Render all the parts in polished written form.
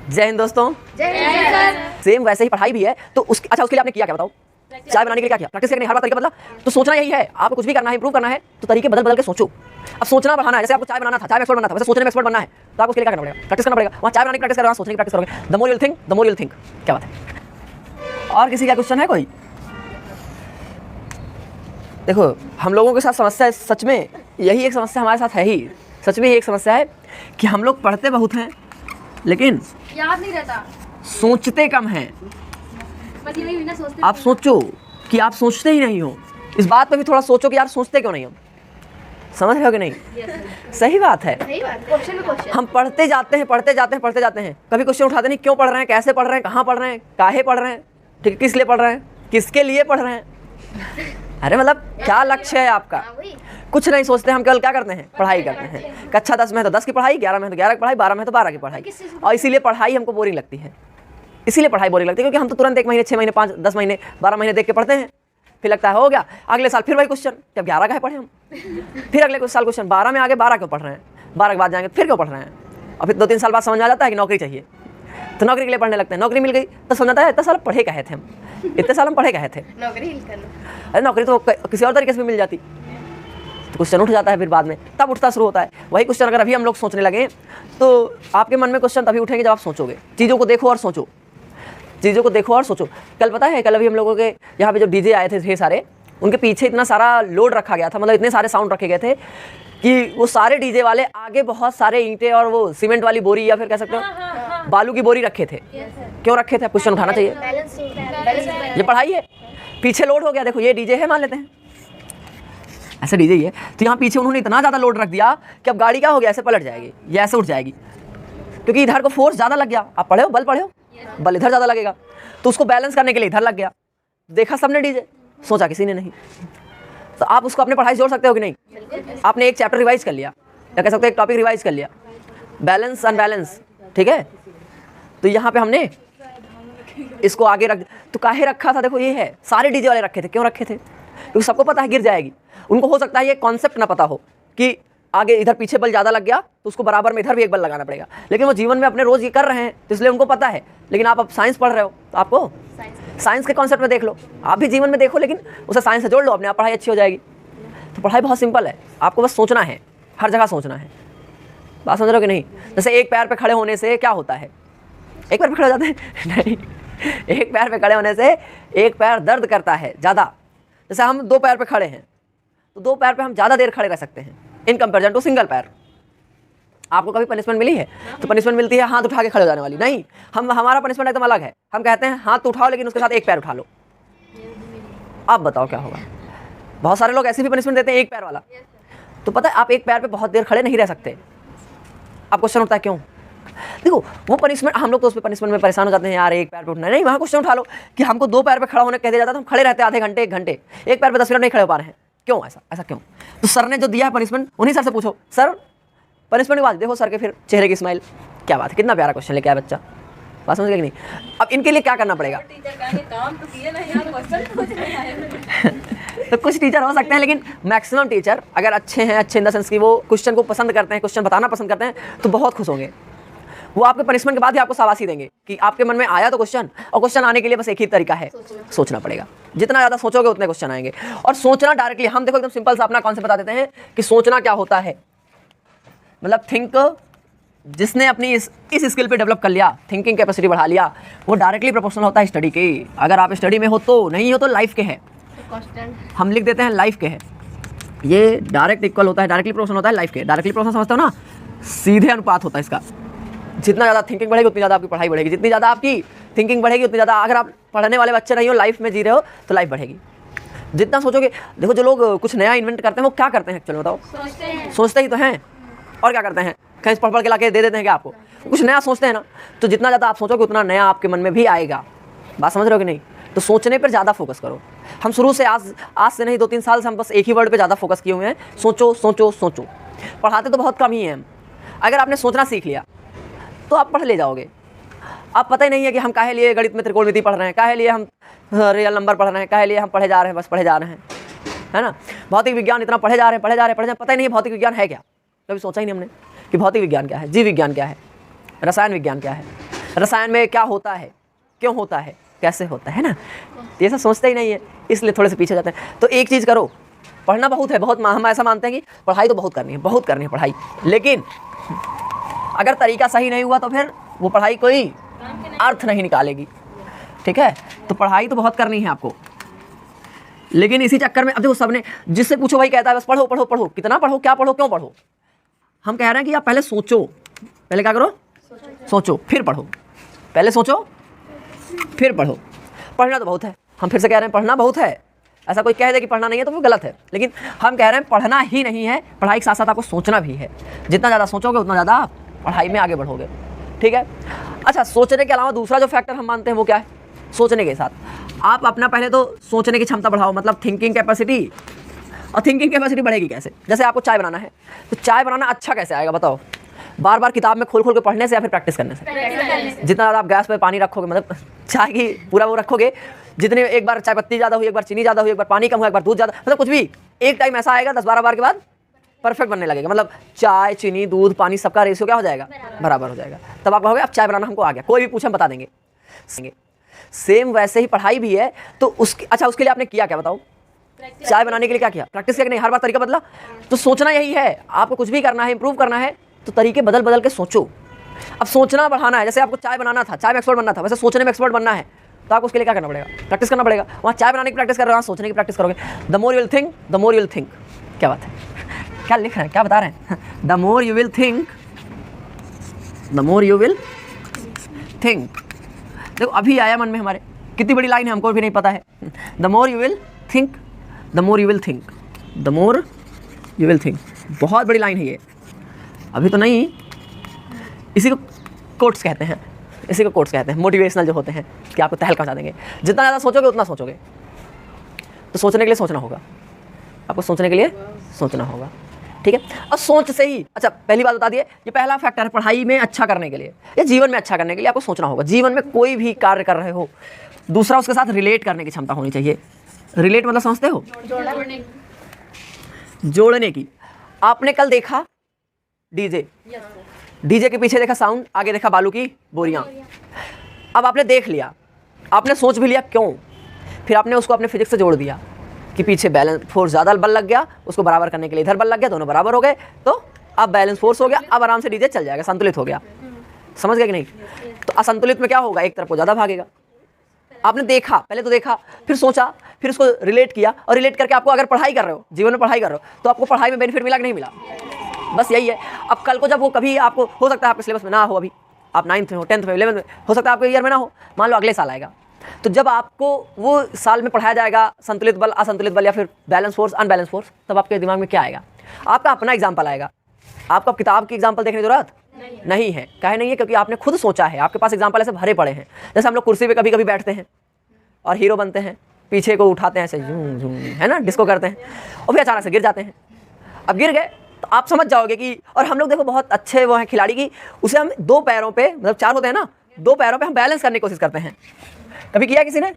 जय हिंद दोस्तों। सेम वैसे ही पढ़ाई भी है तो उसके लिए आपने किया क्या बताओ? चाय बनाने के लिए क्या किया? प्रैक्टिस करने हर बार तरीका बदला। तो सोचना यही है, आपको कुछ भी करना है, इंप्रूव करना है तो तरीके बदल बदल के सोचो। अब सोचना बढ़ाना है, जैसे आपको चाय बनाना था, चाय में एक्सपर्ट बनना था, वैसे सोचने में एक्सपर्ट बनना है तो आपको उसके लिए क्या करना पड़ेगा? प्रैक्टिस करना पड़ेगा। वहाँ चाय बनाने की प्रैक्टिस करो, सोचने की प्रैक्टिस करोगे। The more you think the more you think. क्या बात है? और किसी का क्वेश्चन है कोई? देखो हम लोगों के साथ समस्या है, सच में यही एक समस्या हमारे साथ है ही। सच में एक समस्या है कि हम लोग पढ़ते बहुत हैं लेकिन याद नहीं रहता, सोचते कम हैं। आप सोचो कि आप सोचते ही नहीं हो। इस बात पे भी थोड़ा सोचो कि यार सोचते क्यों नहीं हो। समझ रहे हो कि नहीं? सही बात है। हम पढ़ते जाते हैं, कभी क्वेश्चन उठाते नहीं, क्यों पढ़ रहे हैं, कैसे पढ़ रहे हैं, कहाँ पढ़ रहे हैं, काहे पढ़ रहे हैं, ठीक है, किस लिए पढ़ रहे हैं, किसके लिए पढ़ रहे हैं। अरे मतलब क्या लक्ष्य है आपका? कुछ नहीं सोचते। हम केवल क्या करते हैं? पढ़ाई करते हैं। कक्षा 10 में तो 10 की पढ़ाई, 11 में तो 11 की पढ़ाई, 12 में तो 12 की पढ़ाई। और इसीलिए पढ़ाई हमको बोरिंग लगती है। इसीलिए पढ़ाई बोरिंग लगती है क्योंकि हम तो तुरंत 1 महीने, 6 महीने, 5, 10 महीने, 12 महीने देख के पढ़ते हैं, फिर लगता है हो गया, अगले साल फिर वही क्वेश्चन, जब 11 का है पढ़े हम, फिर अगले साल क्वेश्चन 12 में आगे 12 क्यों पढ़ रहे हैं, 12 के बाद जाएंगे फिर क्यों पढ़ रहे हैं, और फिर 2-3 साल बाद समझ आ जाता है कि नौकरी चाहिए तो नौकरी के लिए पढ़ने लगते हैं। नौकरी मिल गई तो समझ आता है इतने साल पढ़े कहे थे हम, इतने साल हम पढ़े कहे थे। अरे नौकरी तो किसी और तरीके से भी मिल जाती तो क्वेश्चन उठ जाता है, फिर बाद में तब उठता शुरू होता है वही क्वेश्चन। अगर अभी हम लोग सोचने लगे तो आपके मन में क्वेश्चन तभी उठेंगे जब आप सोचोगे। चीज़ों को देखो और सोचो, चीज़ों को देखो और सोचो। कल पता है, कल अभी हम लोगों के यहाँ पे जो डीजे आए थे ढेर सारे, उनके पीछे इतना सारा लोड रखा गया था, मतलब इतने सारे साउंड रखे गए थे कि वो सारे डीजे वाले आगे बहुत सारे ईंटें और वो सीमेंट वाली बोरी या फिर कह सकते हो बालू की बोरी रखे थे। क्यों रखे थे? क्वेश्चन उठाना चाहिए। ये पढ़ाई है। पीछे लोड हो गया, देखो ये डीजे है, मान लेते हैं ऐसा डीजे ही है, तो यहाँ पीछे उन्होंने इतना ज़्यादा लोड रख दिया कि अब गाड़ी क्या हो गया, ऐसे पलट जाएगी या ऐसे उठ जाएगी, क्योंकि इधर को फोर्स ज़्यादा लग गया। आप पढ़े हो, बल पढ़े हो, बल इधर ज़्यादा लगेगा तो उसको बैलेंस करने के लिए इधर लग गया। देखा सबने डीजे, सोचा किसी ने नहीं। तो आप उसको अपने पढ़ाई जोड़ सकते हो कि नहीं? आपने एक चैप्टर रिवाइज कर लिया या कह सकते हो एक टॉपिक रिवाइज कर लिया, बैलेंस अनबैलेंस, ठीक है, तो यहाँ पे हमने इसको आगे रख, तो काहे रखा था? देखो ये है, सारे डीजे वाले रखे थे। क्यों रखे थे? क्योंकि सबको पता है गिर जाएगी। उनको हो सकता है ये कॉन्सेप्ट ना पता हो कि आगे इधर पीछे बल ज़्यादा लग गया तो उसको बराबर में इधर भी एक बल लगाना पड़ेगा, लेकिन वो जीवन में अपने रोज़ ये कर रहे हैं तो इसलिए उनको पता है। लेकिन आप अब साइंस पढ़ रहे हो तो आपको साइंस के कॉन्सेप्ट में देख लो, आप भी जीवन में देखो, लेकिन उसे साइंस से जोड़ लो, अपने आप पढ़ाई अच्छी हो जाएगी। तो पढ़ाई बहुत सिंपल है, आपको बस सोचना है, हर जगह सोचना है। बात समझ रहे हो कि नहीं? जैसे एक पैर पे खड़े होने से क्या होता है? एक पैर पे खड़े हो जाते हैं नहीं, एक पैर पे खड़े होने से एक पैर दर्द करता है ज़्यादा। जैसे हम 2 पैर पे खड़े हैं तो 2 पैर पे हम ज़्यादा देर खड़े रह सकते हैं इन कंपेरिजन टू सिंगल पैर। आपको कभी पनिशमेंट मिली है? तो पनिशमेंट मिलती है हाथ उठा के खड़े हो जाने वाली। नहीं, हमारा पनिशमेंट एकदम अलग है। हम कहते हैं हाथ तो उठाओ लेकिन उसके साथ एक पैर उठा लो। आप बताओ क्या होगा? बहुत सारे लोग ऐसी भी पनिशमेंट देते हैं एक पैर वाला। तो पता है आप एक पैर पे बहुत देर खड़े नहीं रह सकते। अब क्वेश्चन उठता है क्यों? देखो वो पनिशमेंट, हम लोग तो उस पर पनिशमेंट में परेशान हो जाते हैं, यार एक पैर पे उठना है। नहीं, वहाँ क्वेश्चन उठा लो कि हमको 2 पैर पे खड़ा होने कह दिया जाता है तो हम खड़े रहते आधे घंटे, 1 घंटे, एक पैर पे 10 मिनट नहीं खड़े हो पा रहे हैं। क्यों ऐसा क्यों? तो सर ने जो दिया है पनिशमेंट, उन्हीं सर से पूछो, सर पनिशमेंट की बात, देखो सर के फिर चेहरे की स्माइल, क्या बात है, कितना प्यारा क्वेश्चन लेके आया बच्चा। बात समझ गए कि नहीं? अब इनके लिए क्या करना पड़ेगा? तो कुछ टीचर हो सकते हैं लेकिन मैक्सिमम टीचर अगर अच्छे हैं, अच्छे इन द सेंस कि वो क्वेश्चन को पसंद करते हैं, क्वेश्चन बताना पसंद करते हैं, तो बहुत खुश होंगे। वो आपके पनिशमेंट के बाद ही आपको शाबाशी देंगे कि आपके मन में आया तो क्वेश्चन, और क्वेश्चन आने के लिए बस एक ही तरीका है, सोचना पड़ेगा। जितना ज़्यादा सोचोगे उतने क्वेश्चन आएंगे। और सोचना डायरेक्टली, हम देखो एकदम सिंपल सा अपना कॉन्सेप्ट बता देते हैं कि सोचना क्या होता है। मतलब थिंक, जिसने अपनी इस स्किल पे डेवलप कर लिया, थिंकिंग कैपेसिटी बढ़ा लिया, वो डायरेक्टली प्रोपोर्शनल होता है स्टडी के। अगर आप स्टडी में हो तो, नहीं हो तो लाइफ के है, हम लिख देते हैं लाइफ के है। ये डायरेक्ट इक्वल होता है, डायरेक्टली प्रोपोर्शनल होता है लाइफ के। डायरेक्टली प्रोपोर्शनल समझते हो ना? सीधे अनुपात होता है इसका। जितना ज़्यादा थिंकिंग बढ़ेगी उतनी ज़्यादा आपकी पढ़ाई बढ़ेगी, जितनी ज़्यादा आपकी थिंकिंग बढ़ेगी उतनी ज़्यादा, अगर आप पढ़ने वाले बच्चे नहीं हो, लाइफ में जी रहे हो तो लाइफ बढ़ेगी। जितना सोचोगे, देखो जो लोग कुछ नया इन्वेंट करते हैं वो क्या करते हैं? चलो बताओ। सोचते ही तो हैं, और क्या करते हैं? कहीं पढ़ के लाके दे देते हैं क्या आपको? कुछ नया सोचते हैं ना, तो जितना ज़्यादा आप सोचोगे उतना नया आपके मन में भी आएगा। बात समझ रहे हो कि नहीं? तो सोचने पर ज़्यादा फोकस करो। हम शुरू से आज से नहीं, 2-3 साल से हम बस एक ही वर्ड पे ज़्यादा फोकस किए हुए हैं, सोचो सोचो सोचो। पढ़ाते तो बहुत कम ही हैं हम। अगर आपने सोचना सीख लिया तो आप पढ़ ले जाओगे। आप पता ही नहीं है कि हम काहे लिए गणित में त्रिकोणमिति पढ़ रहे हैं, काहे लिए हम रियल नंबर पढ़ रहे हैं, काहे लिए हम पढ़े जा रहे हैं, बस पढ़े जा रहे हैं, है ना? भौतिक विज्ञान इतना पढ़े जा रहे हैं, पता ही नहीं है भौतिक विज्ञान है क्या। कभी सोचा ही नहीं हमने कि भौतिक विज्ञान क्या है, जीव विज्ञान क्या है, रसायन विज्ञान क्या है। रसायन में क्या होता है, क्यों होता है, कैसे होता है ना, ये सब सोचते ही नहीं है, इसलिए थोड़े से पीछे जाते हैं। तो एक चीज़ करो, पढ़ना बहुत है, बहुत हम ऐसा मानते हैं कि पढ़ाई तो बहुत करनी है, बहुत करनी है पढ़ाई, लेकिन अगर तरीका सही नहीं हुआ तो फिर वो पढ़ाई कोई अर्थ नहीं निकालेगी। ठीक है, तो पढ़ाई तो बहुत करनी है आपको, लेकिन इसी चक्कर में अब देखो सबने जिससे पूछो वही कहता है बस पढ़ो पढ़ो पढ़ो, कितना पढ़ो, क्या पढ़ो, क्यों पढ़ो। हम कह रहे हैं कि आप पहले सोचो, पहले क्या करो, सोचो फिर पढ़ो, पहले सोचो फिर पढ़ो। पढ़ना तो बहुत है, हम फिर से कह रहे हैं पढ़ना बहुत है, ऐसा कोई कह दे कि पढ़ना नहीं है तो वो गलत है, लेकिन हम कह रहे हैं पढ़ना ही नहीं है, पढ़ाई के साथ साथ आपको सोचना भी है। जितना ज़्यादा सोचोगे उतना ज़्यादा आप पढ़ाई में आगे बढ़ोगे। ठीक है, अच्छा सोचने के अलावा दूसरा जो फैक्टर हम मानते हैं वो क्या है, सोचने के साथ आप अपना पहले तो सोचने की क्षमता बढ़ाओ, मतलब थिंकिंग कैपेसिटी। और थिंकिंग कैपेसिटी बढ़ेगी कैसे, जैसे आपको चाय बनाना है तो चाय बनाना अच्छा कैसे आएगा बताओ, बार बार किताब में खोल खोल के पढ़ने से या फिर प्रैक्टिस करने से। जितना ज़्यादा आप गैस पे पानी रखोगे, मतलब चाय की पूरा वो रखोगे, जितने एक बार चाय पत्ती ज़्यादा हुई, एक बार चीनी ज़्यादा हुई, एक बार पानी कम हुआ, एक बार दूध ज़्यादा, मतलब कुछ भी एक टाइम ऐसा आएगा 10-12 बार के बाद परफेक्ट बनने लगेगा, मतलब चाय चीनी दूध पानी सबका रेशियो क्या हो जाएगा, बराबर हो जाएगा। तब आप कहोगे अब चाय बनाना हमको आ गया, कोई भी पूछे हम बता देंगे। सेम वैसे ही पढ़ाई भी है, तो उसके अच्छा उसके लिए आपने किया क्या बताओ, चाय बनाने के लिए क्या किया, प्रैक्टिस किया कि नहीं, हर बार तरीका बदला। तो सोचना यही है, आपको कुछ भी करना है, इंप्रूव करना है तो तरीके बदल बदल के सोचो। अब सोचना बढ़ाना है, जैसे आपको चाय बनाना था, चाय में एक्सपर्ट बनना था, वैसे सोचने में एक्सपर्ट बनना है तो आपको उसके लिए क्या करना पड़ेगा, प्रैक्टिस करना पड़ेगा। वहाँ चाय बनाने की प्रैक्टिस कर रहे हो, वहाँ सोचने की प्रैक्टिस करोगे। The more you will think the more you will think, क्या बात है, क्या लिख रहे हैं, क्या बता रहे हैं, the more you will think the more you will think. देखो अभी आया मन में हमारे, कितनी बड़ी लाइन है हमको भी नहीं पता है। The more you will think the more you will think the more you will think, बहुत बड़ी लाइन है ये, अभी तो नहीं, इसी को कोट्स कहते हैं, इसी को कोट्स कहते हैं, मोटिवेशनल जो होते हैं कि आपको तहलका मचा देंगे। जितना ज़्यादा सोचोगे उतना सोचोगे, तो सोचने के लिए सोचना होगा, आपको सोचने के लिए सोचना होगा। ठीक है, और सोच से ही, अच्छा पहली बात बता दिए, ये पहला फैक्टर है पढ़ाई में अच्छा करने के लिए या जीवन में अच्छा करने के लिए आपको सोचना होगा। जीवन में कोई भी कार्य कर रहे हो, दूसरा उसके साथ रिलेट करने की क्षमता होनी चाहिए। रिलेट मतलब समझते हो, जोड़ने की। आपने कल देखा डीजे, डीजे के पीछे देखा साउंड, आगे देखा बालू की बोरियां। अब आपने देख लिया, आपने सोच भी लिया क्यों, फिर आपने उसको अपने फिजिक्स से जोड़ दिया कि पीछे बैलेंस फोर्स ज़्यादा बल लग गया, उसको बराबर करने के लिए इधर बल लग गया, दोनों बराबर हो गए, तो अब बैलेंस फोर्स हो गया, अब आराम से डीजे चल जाएगा, संतुलित हो गया। समझ गए कि नहीं? तो असंतुलित में क्या होगा, एक तरफ को ज़्यादा भागेगा। आपने देखा, पहले तो देखा, फिर सोचा, फिर उसको रिलेट किया, और रिलेट करके आपको अगर पढ़ाई कर रहे हो, जीवन में पढ़ाई कर रहे हो, तो आपको पढ़ाई में बेनिफिट मिला कि नहीं मिला, बस यही है। अब कल को जब वो कभी आपको, हो सकता है आपके सिलेबस में ना हो, अभी आप 9th में हो, 10th में, 11th में, हो सकता है आपके ईयर में ना हो, मान लो अगले साल आएगा, तो जब आपको वो साल में पढ़ाया जाएगा संतुलित बल, असंतुलित बल, या फिर बैलेंस फोर्स, अनबैलेंस फोर्स, तब आपके दिमाग में क्या आएगा, आपका अपना एग्जाम्पल आएगा। आपको किताब की एग्जाम्पल देखने की जरूरत नहीं है, काहे नहीं है, क्योंकि आपने खुद सोचा है, आपके पास एग्जाम्पल ऐसे भरे पड़े हैं। जैसे हम लोग कुर्सी पे कभी कभी बैठते हैं और हीरो बनते हैं, पीछे को उठाते हैं ऐसे झूम झूम, है ना, डिस्को करते हैं, और फिर अचानक से गिर जाते हैं। अब गिर गए तो आप समझ जाओगे कि, और हम लोग देखो बहुत अच्छे वो हैं खिलाड़ी की, उसे हम 2 पैरों पे, मतलब 4 होते हैं ना, 2 पैरों पे हम बैलेंस करने की कोशिश करते हैं। कभी किया किसी ने?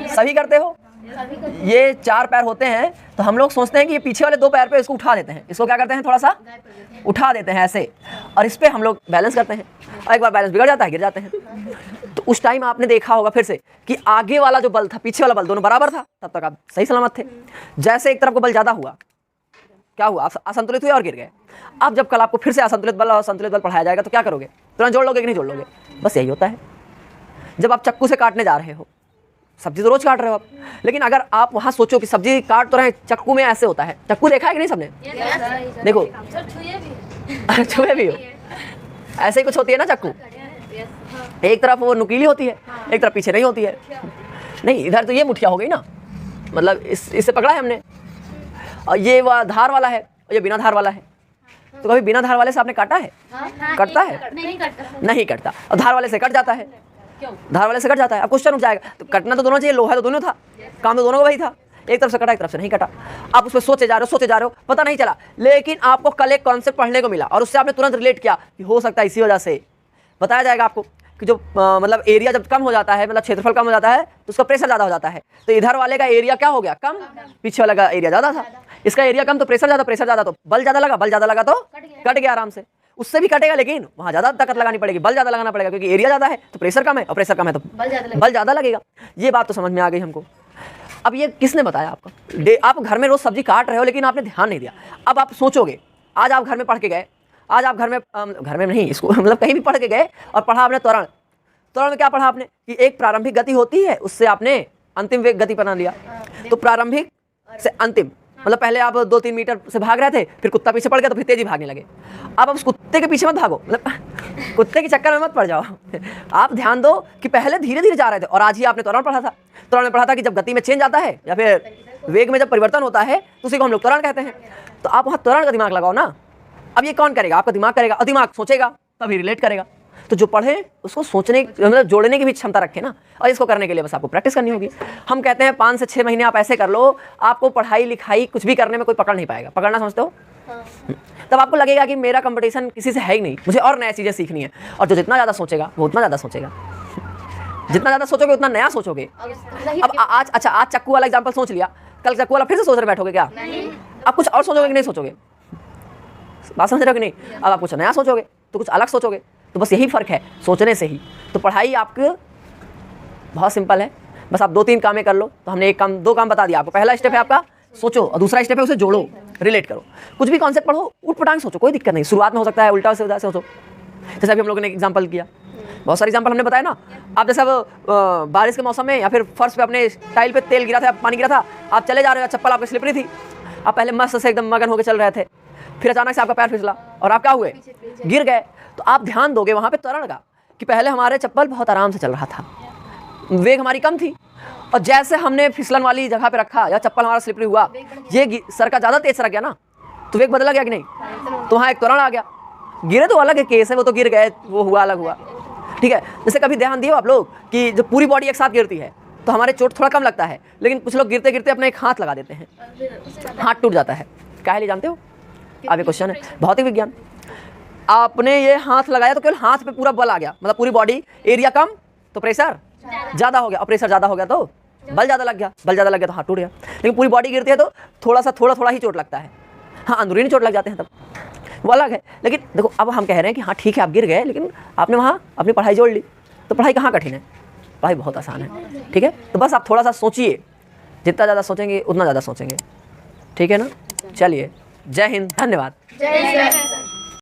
सभी करते हो? ये 4 पैर होते हैं, तो हम लोग सोचते हैं कि ये पीछे वाले 2 पैर पे इसको उठा देते हैं, इसको क्या करते हैं, थोड़ा सा उठा देते हैं ऐसे, और इस पे हम लोग बैलेंस करते हैं, और एक बार बैलेंस बिगड़ जाता है, गिर जाते हैं। तो उस टाइम आपने देखा होगा फिर से कि आगे वाला जो बल था, पीछे वाला बल, दोनों बराबर था, तब तक आप सही सलामत थे। जैसे एक तरफ को बल ज़्यादा हुआ, क्या हुआ, आप असंतुलित हुए और गिर गए। अब जब कल आपको फिर से असंतुलित बल और संतुलित बल पढ़ाया जाएगा तो क्या करोगे, तुरंत जोड़ लोगे कि नहीं जोड़ लोगे? बस यही होता है। जब आप चक्कू से काटने जा रहे हो, सब्जी तो रोज काट रहे हो आप, लेकिन अगर आप वहाँ सोचो कि सब्जी काट तो रहे, चक्कू में ऐसे होता है, चक्कू देखा है कि नहीं सबने? देखो छुए भी हो, ऐसे ही कुछ होती है ना चक्कू, एक तरफ वो नुकीली होती है, एक तरफ पीछे नहीं होती है। नहीं, इधर तो ये मुठिया हो गई ना, मतलब इससे पकड़ा है हमने, और ये वह धार वाला है और ये बिना धार वाला है। तो कभी बिना धार वाले से आपने काटा है? कटता है? नहीं कटता। और धार वाले से कट जाता है, धार वाले से कट जाता है। अब क्वेश्चन उठ जाएगा, तो कटना तो दोनों चाहिए, लोहा तो दोनों था, काम तो दोनों का वही था, एक तरफ से कटा एक तरफ से नहीं कटा। आप उस पर सोचे जा रहे हो, पता नहीं चला, लेकिन आपको कल एक कॉन्सेप्ट पढ़ने को मिला और उससे आपने तुरंत रिलेट किया कि हो सकता है इसी वजह से। बताया जाएगा आपको कि जो मतलब एरिया जब कम हो जाता है, मतलब क्षेत्रफल कम हो जाता है, तो उसका प्रेशर ज़्यादा हो जाता है। तो इधर वाले का एरिया क्या हो गया, कम, पीछे वाले का एरिया ज़्यादा था। इसका एरिया कम तो प्रेशर ज़्यादा, प्रेशर ज़्यादा तो बल ज़्यादा लगा, बल ज़्यादा लगा तो कट गया आराम से। उससे भी कटेगा, लेकिन वहाँ ज़्यादा ताकत लगानी पड़ेगी, बल ज़्यादा लगाना पड़ेगा, क्योंकि एरिया ज़्यादा है तो प्रेशर कम है, और प्रेशर कम है तो बल ज़्यादा लगेगा। ये बात तो समझ में आ गई हमको। अब ये किसने बताया आपको? आप घर में रोज़ सब्जी काट रहे हो लेकिन आपने ध्यान नहीं दिया। अब आप सोचोगे, आज आप घर में पढ़ के गए, आज आप घर में नहीं, इसको मतलब कहीं भी पढ़ के गए और पढ़ा आपने त्वरण। त्वरण में क्या पढ़ा आपने कि एक प्रारंभिक गति होती है, उससे आपने अंतिम वेग गति बना लिया। तो प्रारंभिक से अंतिम मतलब पहले आप 2-3 मीटर से भाग रहे थे, फिर कुत्ता पीछे पड़ गया तो फिर तेजी भागने लगे। अब उस कुत्ते के पीछे मत भागो, मतलब कुत्ते के चक्कर में मत पड़ जाओ। आप ध्यान दो कि पहले धीरे धीरे जा रहे थे, और आज ही आपने त्वरण पढ़ा था। त्वरण में पढ़ा था कि जब गति में चेंज आता है या फिर वेग में जब परिवर्तन होता है तो उसी को हम लोग त्वरण कहते हैं। तो आप वहाँ त्वरण का दिमाग लगाओ ना। अब ये कौन करेगा? आपका दिमाग करेगा, और दिमाग सोचेगा तभी रिलेट करेगा। तो जो पढ़े उसको सोचने मतलब जोड़ने की भी क्षमता रखे ना, और इसको करने के लिए बस आपको प्रैक्टिस करनी होगी। हम कहते हैं 5 से 6 महीने आप ऐसे कर लो, आपको पढ़ाई लिखाई कुछ भी करने में कोई पकड़ नहीं पाएगा। पकड़ना समझते हो? तब आपको लगेगा कि मेरा कंपटीशन किसी से है ही नहीं, मुझे और नई चीज़ें सीखनी है। और जो जितना ज़्यादा सोचेगा वो उतना ज़्यादा सोचेगा, जितना ज़्यादा सोचोगे उतना नया सोचोगे। अब आज अच्छा, आज चक्कू वाला एग्जाम्पल सोच लिया, कल चक्कू वाला फिर से सोच रहे बैठोगे क्या? आप कुछ और सोचोगे कि नहीं सोचोगे? बात समझ रहे हो कि नहीं? अब आप कुछ नया सोचोगे तो कुछ अलग सोचोगे। तो बस यही फ़र्क है सोचने से ही। तो पढ़ाई आपकी बहुत सिंपल है, बस आप 2-3 कामें कर लो। तो हमने 2 काम बता दिया आपको। पहला स्टेप है आपका सोचो, और दूसरा स्टेप है उसे जोड़ो, रिलेट करो। कुछ भी कॉन्सेप्ट पढ़ो, उठ पटांग सोचो, कोई दिक्कत नहीं। शुरुआत में हो सकता है उल्टा से सोचो, जैसे अभी हम लोगों ने एग्जाम्पल किया, बहुत सारे एग्जाम्पल हमने बताया ना। आप जैसे अब बारिश के मौसम में या फिर फर्श पे अपने टाइल पे तेल गिरा था, पानी गिरा था, आप चले जा रहे हो, चप्पल आपकी स्लिपरी थी, आप पहले मस्त से एकदम मगन होकर चल रहे थे, फिर अचानक से आपका पैर फिसला और आप क्या हुए? गिर गए। तो आप ध्यान दोगे वहाँ पे त्वरण का कि पहले हमारे चप्पल बहुत आराम से चल रहा था, वेग हमारी कम थी, और जैसे हमने फिसलन वाली जगह पे रखा या चप्पल हमारा स्लिपरी हुआ, ये सर का ज़्यादा तेज सरक गया ना, तो वेग बदला गया कि नहीं? तो वहाँ एक त्वरण आ गया। गिरे तो अलग है केस है, वो तो गिर गए, वो हुआ अलग हुआ, ठीक है। जैसे कभी ध्यान दिए आप लोग कि जब पूरी बॉडी एक साथ गिरती है तो हमारे चोट थोड़ा कम लगता है, लेकिन कुछ लोग गिरते गिरते अपना एक हाथ लगा देते हैं, हाथ टूट जाता है। क्या है जानते हो? अब ये क्वेश्चन है भौतिक विज्ञान। आपने ये हाथ लगाया तो केवल हाथ पे पूरा बल आ गया, मतलब पूरी बॉडी, एरिया कम तो प्रेशर ज़्यादा हो गया, और प्रेशर ज़्यादा हो गया तो बल ज़्यादा लग गया, बल ज़्यादा लग गया तो हाथ टूट गया। लेकिन पूरी बॉडी गिरती है तो थोड़ा ही चोट लगता है। हाँ, अंदरूनी चोट लग जाते हैं तब, वो अलग है। लेकिन देखो अब हम कह रहे हैं कि हाँ ठीक है आप गिर गए, लेकिन आपने वहाँ अपनी पढ़ाई जोड़ ली। तो पढ़ाई कहाँ कठिन है? पढ़ाई बहुत आसान है, ठीक है। तो बस आप थोड़ा सा सोचिए, जितना ज़्यादा सोचेंगे उतना ज़्यादा सोचेंगे, ठीक है ना। चलिए, जय हिंद, धन्यवाद।